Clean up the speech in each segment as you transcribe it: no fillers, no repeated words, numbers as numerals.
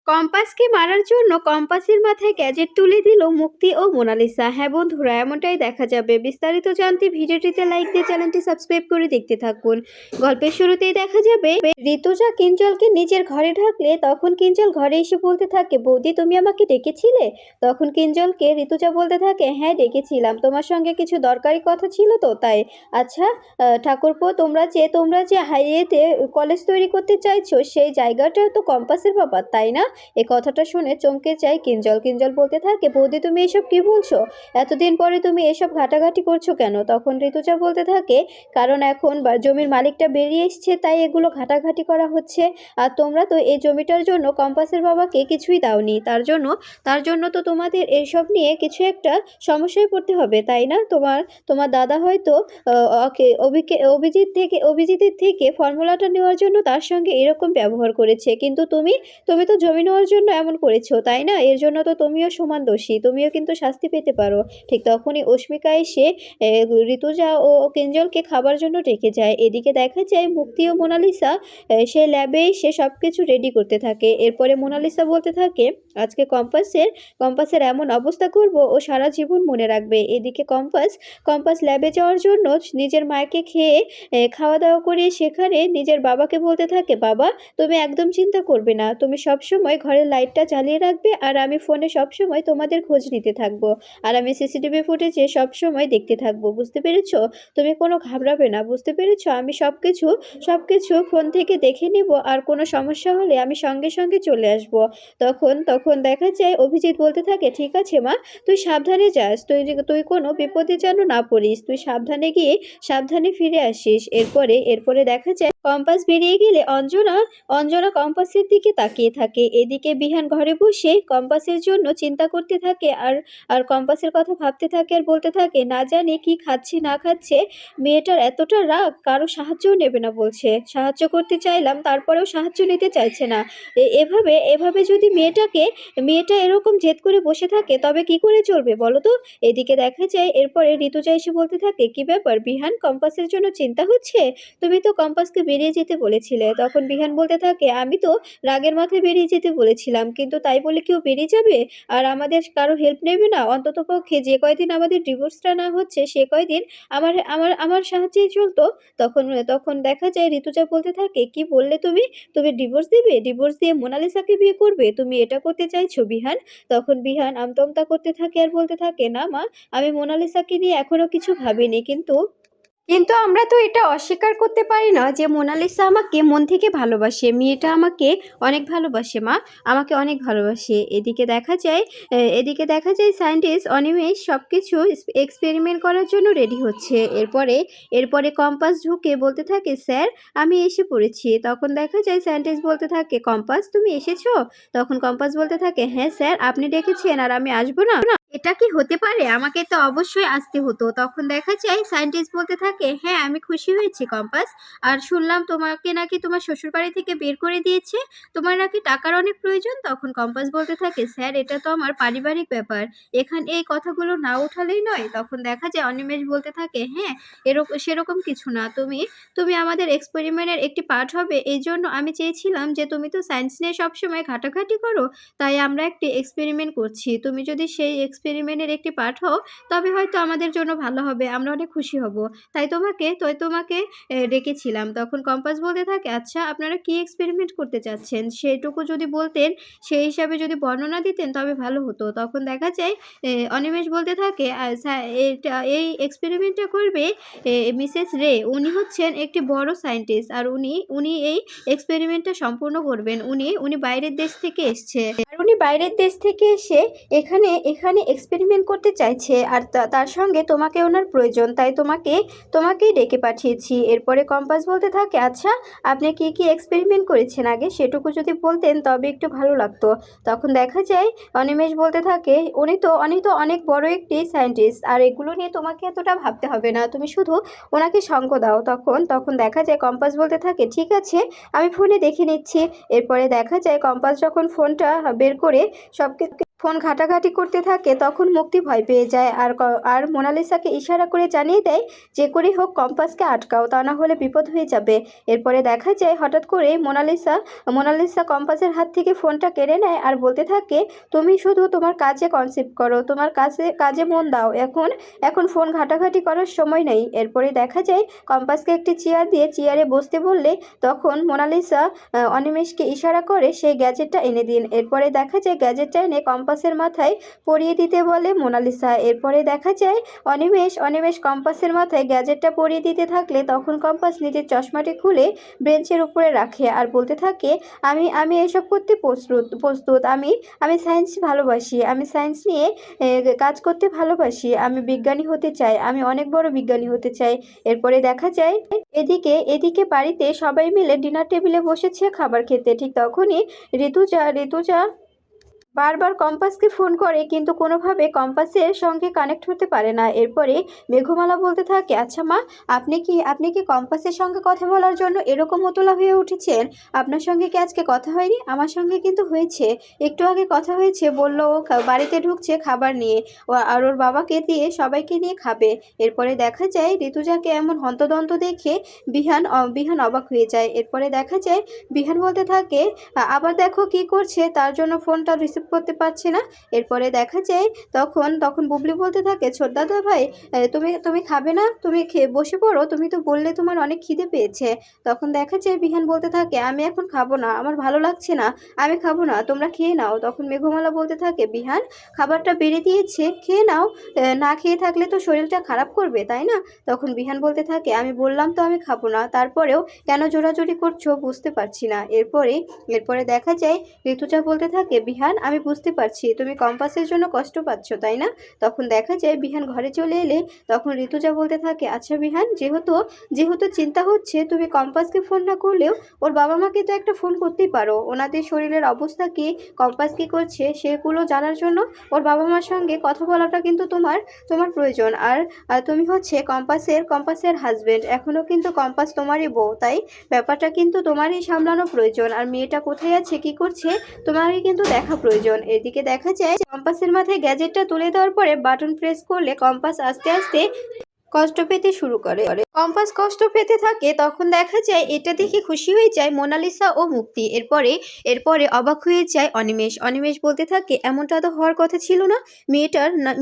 কম্পাসকে মারার জন্য কম্পাসের মাথায় গ্যাজেট তুলে দিল মুক্তি ও মোনালিসা। হ্যাঁ বন্ধুরা, এমনটাই দেখা যাবে। বিস্তারিত জানতে ভিডিওটিতে লাইক দিয়ে চ্যানেলটি সাবস্ক্রাইব করে দেখতে থাকুন। গল্পের শুরুতেই দেখা যাবে ঋতুজা কিঞ্জলকে নিজের ঘরে ঢাকলে তখন কিঞ্জল ঘরে এসে বলতে থাকে, বৌদি তুমি আমাকে ডেকেছিলে? তখন কিঞ্জলকে ঋতুজা বলতে থাকে, হ্যাঁ ডেকেছিলাম, তোমার সঙ্গে কিছু দরকারি কথা ছিল তো তাই। আচ্ছা ঠাকুরপো, তোমরা যে হাইওয়েতে কলেজ তৈরি করতে চাইছো সেই জায়গাটা তো কম্পাসের ব্যাপার তাই না? এ কথাটা শুনে চমকে যায় কিঞ্জল। কিঞ্জল বলতে থাকে, বৌদি তুমি এসব কি বলছো? এতদিন পরে তুমি এসব ঘাটাঘাটি করছো কেন? তখন ঋতুজা বলতে থাকে, কারণ এখন জমির মালিকটা বেরিয়ে এসছে তাই এগুলো ঘাটাঘাটি করা হচ্ছে। আর তোমরা তো এই জমিটার জন্য কম্পাসের বাবাকে কিছুই দাওনি, তার জন্য তো তোমাদের এসব নিয়ে কিছু একটা সমস্যায় পড়তে হবে তাই না? তোমার দাদা হয়তো অভিজিতের থেকে ফর্মুলাটা নেওয়ার জন্য তার সঙ্গে এরকম ব্যবহার করেছে, কিন্তু তুমি তো জমি নেওয়ার জন্য এমন করেছো তাই না? এর জন্য তো তুমিও সমান দোষী, তুমিও কিন্তু শাস্তি পেতে পারো। ঠিক তখনই অস্মিকা এসে ঋতুজা ও কিঞ্জলকে খাবার জন্য ডেকে যায়। এদিকে দেখা যায় মুক্তি ও মোনালিসা সে ল্যাবে এসে সব কিছু রেডি করতে থাকে। এরপরে মোনালিসা বলতে থাকে, আজকে কম্পাসের এমন অবস্থা করব ও সারা জীবন মনে রাখবে। এদিকে কম্পাস ল্যাবে যাওয়ার জন্য নিজের মাকে খাওয়া দাওয়া করে সেখানে নিজের বাবাকে বলতে থাকে, বাবা তুমি একদম চিন্তা করবে না, তুমি সবসময় ঘরের লাইটটা জ্বালিয়ে রাখবে আর আমি ফোনে সবসময় তোমাদের খোঁজ নিতে থাকবো, আর আমি সিসিটিভি ফুটেজে সবসময় দেখতে থাকবো, বুঝতে পেরেছো? তুমি কোনো ঘাবড়াবে না, বুঝতে পেরেছো? আমি সবকিছু ফোন থেকে দেখে নিব, আর কোনো সমস্যা হলে আমি সঙ্গে সঙ্গে চলে আসবো। তখন দেখা যায় অভিজিৎ বলতে থাকে, ঠিক আছে মা, তুই সাবধানে যাস, তুই কোনো বিপদে যেন না পড়িস, তুই সাবধানে গিয়ে সাবধানে ফিরে আসিস। এরপরে দেখা যায় কম্পাস বেরিয়ে গেলে অঞ্জনা কম্পাসের দিকে তাকিয়ে থাকে। এদিকে বিহান ঘরে বসে কম্পাসের জন্য চিন্তা করতে থাকে আর কম্পাসের কথা ভাবতে থাকে আর বলতে থাকে, না জানি কি খাচ্ছে না খাচ্ছে, মেয়েটার এতটা রাগ, কারো সাহায্যও নেবে না বলছে, সাহায্য করতে চাইলাম তারপরেও সাহায্য নিতে চাইছে না। এভাবে যদি মেয়েটা এরকম জেদ করে বসে থাকে তবে কি করে চলবে বলো তো? এদিকে দেখা যায় এরপরে ঋতুজা এসে বলতে থাকে, কি ব্যাপার বিহান, কম্পাসের জন্য চিন্তা হচ্ছে? তুমি তো কম্পাসকে বেরিয়ে যেতে বলেছিলে। তখন বিহান বলতে থাকে, আমি তো রাগের মাথায় বেরিয়ে যেতে বলেছিলাম, কিন্তু তাই বলে কেউ বেরিয়ে যাবে আর আমাদের কারো হেল্প নেবে না? অন্ততপক্ষে যে কয়দিন আমাদের ডিভোর্সটা না হচ্ছে সে কয়দিন আমার আমার আমার সাহায্যেই চলতো। তখন দেখা যায় ঋতুজা বলতে থাকে, কি বললে তুমি ডিভোর্স দিবে? ডিভোর্স দিয়ে মোনালিসাকে বিয়ে করবে? তুমি এটা করতে চাইছো বিহান? তখন বিহান আমতমতা করতে থাকে আর বলতে থাকে, না মা, আমি মোনালিসাকে নিয়ে এখনো কিছু ভাবিনি, কিন্তু আমরা তো এটা অস্বীকার করতে পারি না যে মোনালিসা আমাকে মন থেকে ভালোবাসে, মেয়েটা আমাকে অনেক ভালোবাসে মা, আমাকে অনেক ভালোবাসে। এদিকে দেখা যায় সায়েন্টিস্ট অনিমেষ সব কিছু এক্সপেরিমেন্ট করার জন্য রেডি হচ্ছে। এরপরে কম্পাস ঢুকে বলতে থাকে, স্যার আমি এসে পড়েছি। তখন দেখা যায় সায়েন্টিস্ট বলতে থাকে, কম্পাস তুমি এসেছো? তখন কম্পাস বলতে থাকে, হ্যাঁ স্যার, আপনি ডেকেছেন আর আমি আসবো না? এটা কি হতে পারে? আমাকে তো অবশ্যই আসতে হতো। তখন দেখা যায় সায়েন্টিস্ট বলতে থাকে, হ্যাঁ আমি খুশি হয়েছি কম্পাস, আর শুনলাম তোমাকে নাকি তোমার শ্বশুরবাড়ি থেকে বের করে দিয়েছে, তোমার নাকি টাকার অনেক প্রয়োজন। তখন কম্পাস বলতে থাকে, স্যার এটা তো আমার পারিবারিক ব্যাপার, এখানে এই কথাগুলো না উঠালেই নয়। তখন দেখা যায় অনিমেষ বলতে থাকে, হ্যাঁ সেরকম কিছু না, তুমি আমাদের এক্সপেরিমেন্টের একটি পার্ট হবে, এই জন্য আমি চেয়েছিলাম যে তুমি তো সায়েন্স নিয়ে সবসময় ঘাটাঘাটি করো, তাই আমরা একটি এক্সপেরিমেন্ট করছি, তুমি যদি সেই এক্সপেরিমেন্টের একটি পার্ট হও তবে হয়তো আমাদের জন্য ভালো হবে, আমরা অনেক খুশি হব, তাই তোমাকে ডেকেছিলাম। তখন কম্পাস বলতে থাকে, আচ্ছা আপনারা কি এক্সপেরিমেন্ট করতে চাচ্ছেন সেটুকু যদি বলতেন, সেই হিসাবে যদি বর্ণনা দিতেন তবে ভালো হতো। তখন দেখা যায় অনিমেষ বলতে থাকে, এই এক্সপেরিমেন্টটা করবে মিসেস রে, উনি হচ্ছেন একটি বড় সায়েন্টিস্ট, আর উনি এই এক্সপেরিমেন্টটা সম্পূর্ণ করবেন। উনি বাইরের দেশ থেকে এসছে, আর উনি বাইরের দেশ থেকে এসে এখানে এক্সপেরিমেন্ট করতে চাইছে, আর তার সঙ্গে তোমাকে ওনার প্রয়োজন, তাই তোমাকেই ডেকে পাঠিয়েছি। এরপরে কম্পাস বলতে থাকে, আচ্ছা আপনি কি এক্সপেরিমেন্ট করেছেন আগে সেটুকু যদি বলতেন তবে একটু ভালো লাগতো। তখন দেখা যায় অনিমেষ বলতে থাকে, উনি তো অনেক বড় একটি সায়েন্টিস্ট, আর এগুলো নিয়ে তোমাকে এতটা ভাবতে হবে না, তুমি শুধু ওনাকে সঙ্গ দাও। তখন দেখা যায় কম্পাস বলতে থাকে, ঠিক আছে আমি ফোনে দেখে নিচ্ছি। এরপরে দেখা যায় কম্পাস যখন ফোনটা বের করে ফোন ঘাটাঘাটি করতে থাকে তখন মুক্তি ভয় পেয়ে যায় আর মোনালিসাকে ইশারা করে জানিয়ে দেয় যে করে হোক কম্পাসকে আটকাও, তা না হলে বিপদ হয়ে যাবে। এরপরে দেখা যায় হঠাৎ করে মোনালিসা কম্পাসের হাত থেকে ফোনটা কেড়ে নেয় আর বলতে থাকে, তুমি শুধু তোমার কাজে কনসেপ্ট করো, তোমার কাজে মন দাও, এখন ফোন ঘাটাঘাটি করার সময় নেই। এরপরে দেখা যায় কম্পাসকে একটি চেয়ার দিয়ে চেয়ারে বসতে বললে তখন মোনালিসা অনিমেষকে ইশারা করে সেই গ্যাজেটটা এনে দিন। এরপরে দেখা যায় গ্যাজেটটা এনে কম্পাসের মাথায় পরিয়ে দিতে বলে মোনালিসা। এরপরে দেখা যায় অনিমেষ কম্পাসের মাথায় গ্যাজেটটা পরিয়ে দিতে থাকলে তখন কম্পাস নিজের চশমাটি খুলে বেঞ্চের উপরে রাখে আর বলতে থাকে, আমি এসব করতে প্রস্তুত। আমি সায়েন্স ভালোবাসি, আমি সায়েন্স নিয়ে কাজ করতে ভালোবাসি, আমি বিজ্ঞানী হতে চাই, আমি অনেক বড় বিজ্ঞানী হতে চাই। এরপরে দেখা যায় এদিকে বাড়িতে সবাই মিলে ডিনার টেবিলে বসেছে খাবার খেতে। ঠিক তখনই ঋতুজা বারবার কম্পাসকে ফোন করে কিন্তু কোনোভাবে কম্পাসের সঙ্গে কানেক্ট হতে পারে না। এরপরে মেঘমালা বলতে থাকে, আচ্ছা মা, আপনি কি কম্পাসের সঙ্গে কথা বলার জন্য এরকম উতলা হয়ে উঠেছেন? আপনার সঙ্গে কি আজকে কথা হয়নি? আমার সঙ্গে কিন্তু হয়েছে, একটু আগে কথা হয়েছে, বলল ও বাড়িতে ঢুকছে খাবার নিয়ে আর ওর বাবাকে দিয়ে সবাইকে নিয়ে খাবে। এরপরে দেখা যায় ঋতুজাকে এমন হন্তদন্ত দেখে বিহান অবাক হয়ে যায়। এরপরে দেখা যায় বিহান বলতে থাকে, আবার দেখো কি করছে, তার জন্য ফোনটা রিসিভ করতে পারছে না। এরপরে দেখা যায় তখন বুবলি বলতে থাকে, ছোট দাদা ভাই, তুমি খাবে না? তুমি খেয়ে বসে পড়ো, তুমি তো বললে তোমার অনেক খিদে পেয়েছে। তখন দেখা যায় বিহান বলতে থাকে, আমি এখন খাবো না, আমার ভালো লাগছে না, আমি খাবো না, তোমরা খেয়ে নাও। তখন মেঘমালা বলতে থাকে, বিহান, খাবারটা বেড়ে দিয়েছে, খেয়ে নাও, না খেয়ে থাকলে তো শরীরটা খারাপ করবে, তাই না? তখন বিহান বলতে থাকে, আমি বললাম তো আমি খাবো না, তারপরেও কেন জোরাজোরি করছো বুঝতে পারছি না। এরপরে দেখা যায় ঋতুজা বলতে থাকে, বিহান, আমি বুঝতে পারছি তুমি কম্পাসের জন্য কষ্ট পাচ্ছ, তাই না? তখন দেখা যায় বিহান ঘরে চলে এলে তখন ঋতুজা বলতে থাকে, আচ্ছা বিহান, যেহেতু চিন্তা হচ্ছে, তুমি কম্পাসকে ফোন না করলেও ওর বাবা মাকে তো একটা ফোন করতেই পারো, ওনাদের শরীরের অবস্থা কি, কম্পাস কি করছে সেগুলো জানার জন্য ওর বাবা মার সঙ্গে কথা বলাটা কিন্তু তোমার প্রয়োজন। আর তুমি হচ্ছে কম্পাসের হাজবেন্ড, এখনো কিন্তু কম্পাস তোমারই বউ, তাই ব্যাপারটা কিন্তু তোমারই সামলানো প্রয়োজন। আর মেয়েটা কোথায় আছে, কি করছে, তোমারই কিন্তু দেখা প্রয়োজন। এদিকে দেখা যায় কম্পাসের মাথায় গ্যাজেটটা তুলে দেওয়ার পরে বাটন প্রেস করলে কম্পাস আস্তে আস্তে কষ্ট পেতে শুরু করে। কম্পাস কষ্ট পেতে থাকে তখন দেখা যায় এটা দেখে খুশি হয়ে যায় মোনালিসা ও মুক্তি। এরপরে অবাক হয়ে যায় অনিমেষ বলতে থাকে, এমনটা তো হওয়ার কথা ছিল না,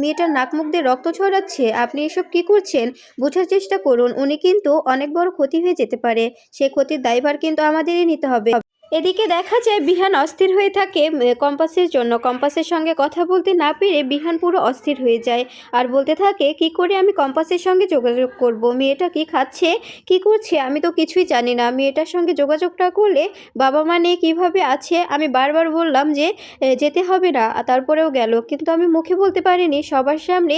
মেয়েটার নাক মুখ দিয়ে রক্ত ছড়াচ্ছে, আপনি এসব কি করছেন? বোঝার চেষ্টা করুন, উনি কিন্তু অনেক বড় ক্ষতি হয়ে যেতে পারে, সে ক্ষতির দায়ভার কিন্তু আমাদেরই নিতে হবে। এদিকে দেখা যায় বিহান অস্থির হয়ে থাকে কম্পাসের জন্য। কম্পাসের সঙ্গে কথা বলতে না পেরে বিহান পুরো অস্থির হয়ে যায় আর বলতে থাকে, কি করে আমি কম্পাসের সঙ্গে যোগাযোগ করব? মেয়েটা কি খাচ্ছে, কি করছে, আমি তো কিছুই জানি না। মেয়েটার সঙ্গে যোগাযোগটা করলে বাবা মা নিয়ে কীভাবে আছে, আমি বারবার বললাম যে যেতে হবে না, তারপরেও গেল, কিন্তু আমি মুখে বলতে পারিনি সবার সামনে।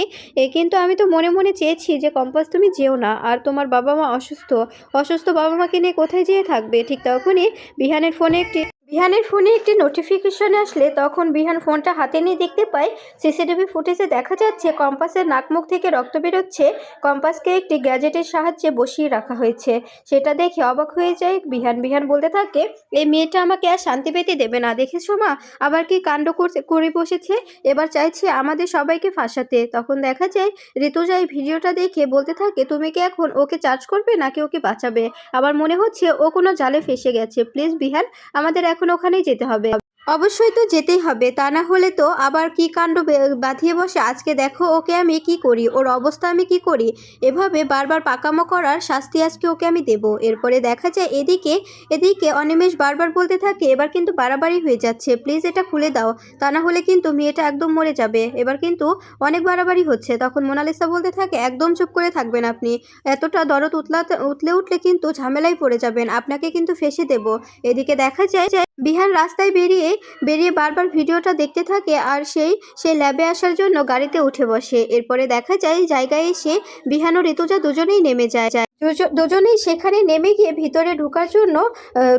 কিন্তু আমি তো মনে মনে চেয়েছি যে কম্পাস তুমি যেও না, আর তোমার বাবা মা অসুস্থ বাবা মাকে নিয়ে কোথায় যেয়ে থাকবে। ঠিক তখনই বিহানের ফোনে একটি নোটিফিকেশন আসলে তখন বিহান ফোনটা হাতে নিয়ে দেখতে পায় সিসিটিভি ফুটেজে দেখা যাচ্ছে কম্পাসের নাকমুখ থেকে রক্ত বেরোচ্ছে, কম্পাসকে একটি গ্যাজেটের সাহায্যে বসিয়ে রাখা হয়েছে। সেটা দেখে অবাক হয়ে যায় বিহান বলতে থাকে, এই মেয়েটা আমাকে আর শান্তি পেতে দেবে না, দেখেছো মা আবার কি কাণ্ড করে বসেছে, এবার চাইছে আমাদের সবাইকে ফাঁসাতে। তখন দেখা যায় ঋতুজা এই ভিডিওটা দেখে বলতে থাকে, তুমি কি এখন ওকে চার্জ করবে নাকি ওকে বাঁচাবে? আমার মনে হচ্ছে ও কোনো জালে ফেসে গেছে, প্লিজ বিহান, আমাদের এখন ওখানেই যেতে হবে। অবশ্যই তো যেতেই হবে, তা না হলে তো আবার কি কাণ্ড বাঁধিয়ে বসে, আজকে দেখো ওকে আমি কি করি, ওর অবস্থা আমি কি করি, এভাবে বারবার পাকামো করার শাস্তি আজকে ওকে আমি দেব। এরপরে দেখা যায় এদিকে অনিমেষ বারবার বলতে থাকে, এবার কিন্তু বাড়াবাড়ি হয়ে যাচ্ছে, প্লিজ এটা খুলে দাও, তা না হলে কিন্তু মেয়েটা একদম মরে যাবে, এবার কিন্তু অনেক বাড়াবাড়ি হচ্ছে। তখন মোনালিসা বলতে থাকে, একদম চুপ করে থাকবেন আপনি, এতটা দরদ উঠলে কিন্তু ঝামেলায় পড়ে যাবেন, আপনাকে কিন্তু ফেঁসে দেব। এদিকে দেখা যায় বিহান রাস্তায় বেরিয়ে বারবার ভিডিওটা দেখতে থাকে আর সেই ল্যাবে আসার জন্য গাড়িতে উঠে বসে। এরপরে দেখা যায় জায়গায় এসে বিহান ও ঋতুজা দুজনেই নেমে যায়। দুজনেই সেখানে নেমে গিয়ে ভিতরে ঢোকার জন্য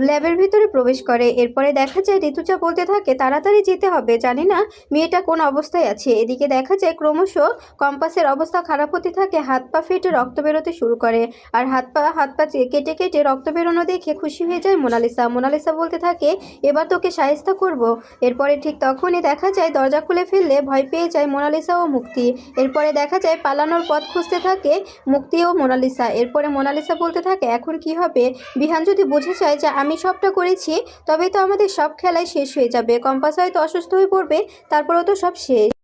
ল্যাবের ভিতরে প্রবেশ করে। এরপরে দেখা যায় ঋতুজা বলতে থাকে, তাড়াতাড়ি যেতে হবে, জানি না মেয়েটা কোন অবস্থায় আছে। এদিকে দেখা যায় ক্রমশ কম্পাসের অবস্থা খারাপ হতে থাকে, হাত পা ফেটে রক্ত বেরোতে শুরু করে। আর হাত পা কেটে কেটে রক্ত বেরোনো দেখে খুশি হয়ে যায় মোনালিসা। মোনালিসা বলতে থাকে, এবার তোকে শায়েস্তা করব। এরপরে ঠিক তখনই দেখা যায় দরজা খুলে ফেললে ভয় পেয়ে যায় মোনালিসা ও মুক্তি। এরপরে দেখা যায় পালানোর পথ খুঁজতে থাকে মুক্তি ও মোনালিসা। এরপরে মোনালিসা বলতে থাকে, এখন কি হবে? বিহান যদি বুঝে যায় যে আমি সবটা করেছি, তবে তো আমাদের সব খেলাই শেষ হয়ে যাবে। কম্পাস হয়তো অসুস্থ হয়ে পড়বে, তারপরেও তো সব শেষ।